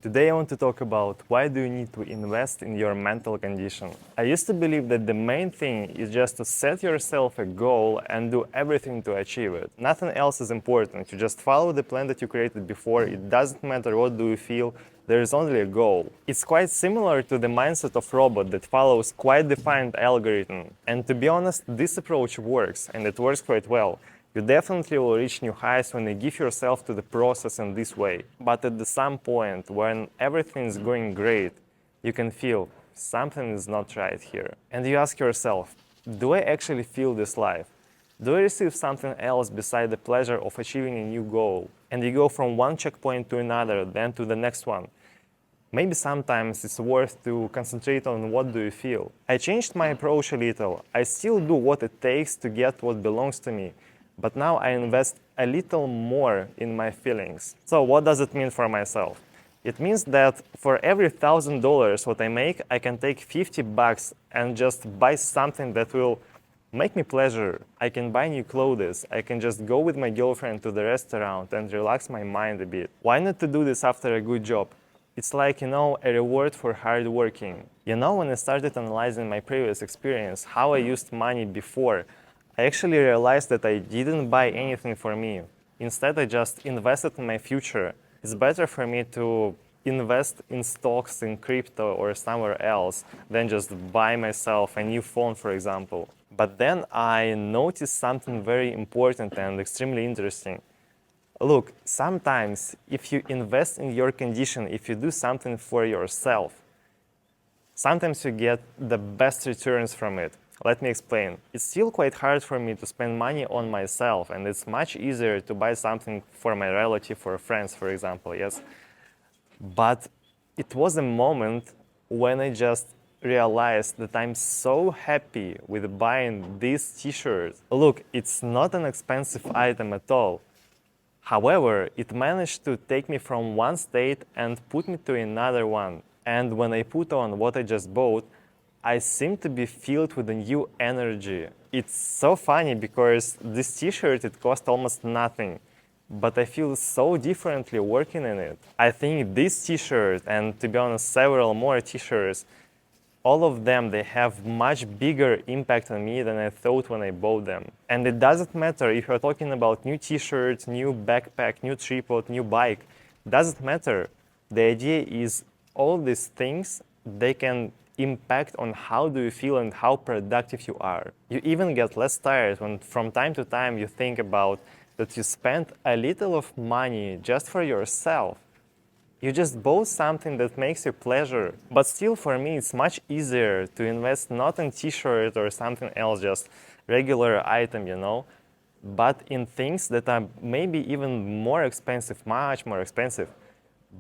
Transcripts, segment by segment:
Today I want to talk about why do you need to invest in your mental condition. I used to believe that the main thing is just to set yourself a goal and do everything to achieve it. Nothing else is important. You just follow the plan that you created before. It doesn't matter what do you feel. There is only a goal. It's quite similar to the mindset of robot that follows quite defined algorithm. And to be honest, this approach works, and it works quite well. You definitely will reach new highs when you give yourself to the process in this way. But at some point, when everything is going great, you can feel something is not right here. And you ask yourself, do I actually feel this life? Do I receive something else beside the pleasure of achieving a new goal? And you go from one checkpoint to another, then to the next one. Maybe sometimes it's worth to concentrate on what do you feel. I changed my approach a little. I still do what it takes to get what belongs to me. But now I invest a little more in my feelings. So what does it mean for myself? It means that for every $1,000 what I make, I can take 50 bucks and just buy something that will make me pleasure. I can buy new clothes. I can just go with my girlfriend to the restaurant and relax my mind a bit. Why not to do this after a good job? It's like, a reward for hard working. When I started analyzing my previous experience, how I used money before, I actually realized that I didn't buy anything for me. Instead, I just invested in my future. It's better for me to invest in stocks, in crypto, or somewhere else than just buy myself a new phone, for example. But then I noticed something very important and extremely interesting. Look, sometimes if you invest in your condition, if you do something for yourself, sometimes you get the best returns from it. Let me explain. It's still quite hard for me to spend money on myself, and it's much easier to buy something for my relative or friends, for example, yes? But it was a moment when I just realized that I'm so happy with buying this t-shirt. Look, it's not an expensive item at all. However, it managed to take me from one state and put me to another one. And when I put on what I just bought, I seem to be filled with a new energy. It's so funny because this t-shirt, it cost almost nothing, but I feel so differently working in it. I think this t-shirt, and to be honest, several more t-shirts, all of them, they have much bigger impact on me than I thought when I bought them. And it doesn't matter if you're talking about new t-shirts, new backpack, new tripod, new bike. It doesn't matter. The idea is all these things, they can impact on how do you feel and how productive you are. You even get less tired when from time to time you think about that you spent a little of money just for yourself. You just bought something that makes you pleasure. But still for me it's much easier to invest not in t-shirt or something else, just regular item, but in things that are maybe even more expensive, much more expensive,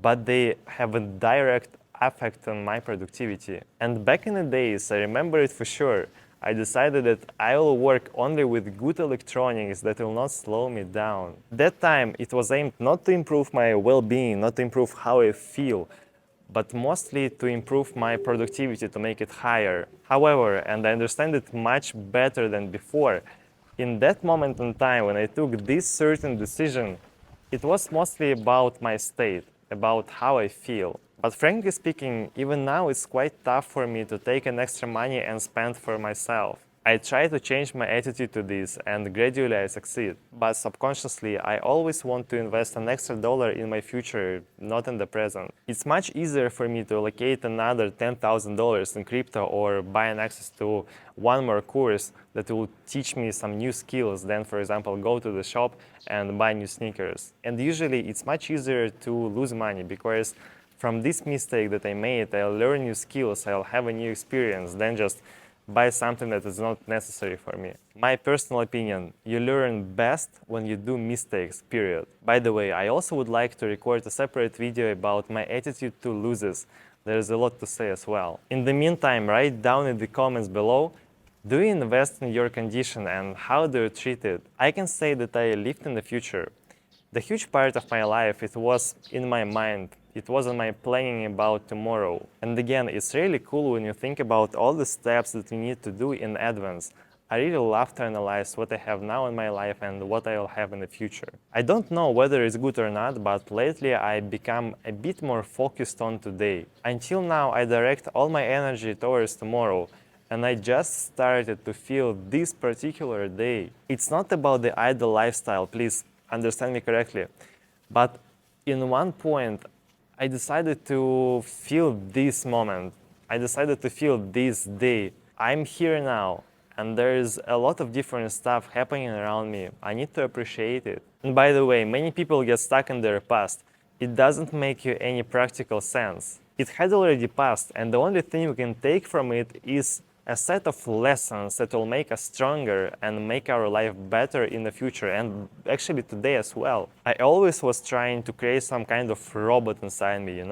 but they have a direct effect on my productivity. And back in the days, I remember it for sure, I decided that I will work only with good electronics that will not slow me down. That time it was aimed not to improve my well-being, not to improve how I feel, but mostly to improve my productivity, to make it higher. However, and I understand it much better than before, in that moment in time when I took this certain decision, it was mostly about my state, about how I feel. But frankly speaking, even now it's quite tough for me to take an extra money and spend for myself. I try to change my attitude to this and gradually I succeed. But subconsciously, I always want to invest an extra dollar in my future, not in the present. It's much easier for me to allocate another $10,000 in crypto or buy an access to one more course that will teach me some new skills than, for example, go to the shop and buy new sneakers. And usually it's much easier to lose money because from this mistake that I made, I'll learn new skills, I'll have a new experience, than just buy something that is not necessary for me. My personal opinion, you learn best when you do mistakes, period. By the way, I also would like to record a separate video about my attitude to losses. There's a lot to say as well. In the meantime, write down in the comments below, do you invest in your condition and how do you treat it? I can say that I lived in the future. The huge part of my life, it was in my mind. It wasn't my planning about tomorrow. And again, it's really cool when you think about all the steps that you need to do in advance. I really love to analyze what I have now in my life and what I'll have in the future. I don't know whether it's good or not, but lately I become a bit more focused on today. Until now, I direct all my energy towards tomorrow, and I just started to feel this particular day. It's not about the idle lifestyle, please understand me correctly, but in one point, I decided to feel this moment. I decided to feel this day. I'm here now, and there's a lot of different stuff happening around me. I need to appreciate it. And by the way, many people get stuck in their past. It doesn't make you any practical sense. It had already passed, and the only thing you can take from it is a set of lessons that will make us stronger and make our life better in the future, and actually today as well. I always was trying to create some kind of robot inside me,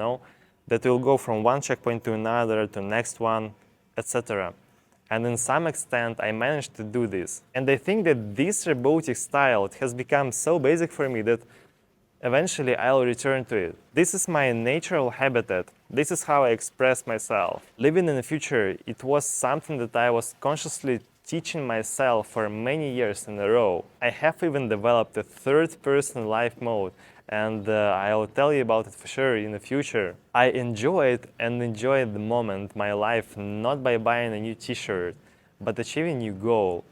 that will go from one checkpoint to another, to next one, etc. And in some extent, I managed to do this. And I think that this robotic style, it has become so basic for me that eventually I'll return to it. This is my natural habitat. This is how I express myself. Living in the future, it was something that I was consciously teaching myself for many years in a row. I have even developed a third-person life mode, and I'll tell you about it for sure in the future. I enjoy it and enjoy the moment, my life, not by buying a new t-shirt, but achieving a new goal.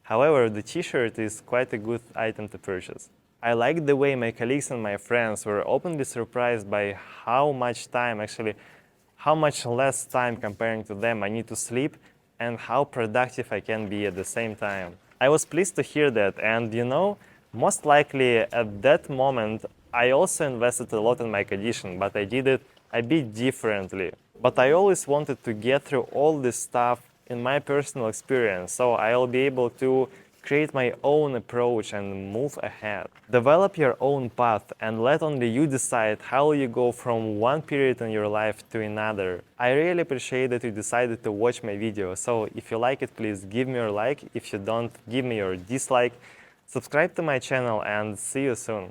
However, the t-shirt is quite a good item to purchase. I like the way my colleagues and my friends were openly surprised by how much less time comparing to them I need to sleep, and how productive I can be at the same time. I was pleased to hear that, and most likely at that moment I also invested a lot in my condition, but I did it a bit differently. But I always wanted to get through all this stuff in my personal experience, so I'll be able to create my own approach and move ahead. Develop your own path and let only you decide how you go from one period in your life to another. I really appreciate that you decided to watch my video, so if you like it, please give me your like. If you don't, give me your dislike. Subscribe to my channel and see you soon.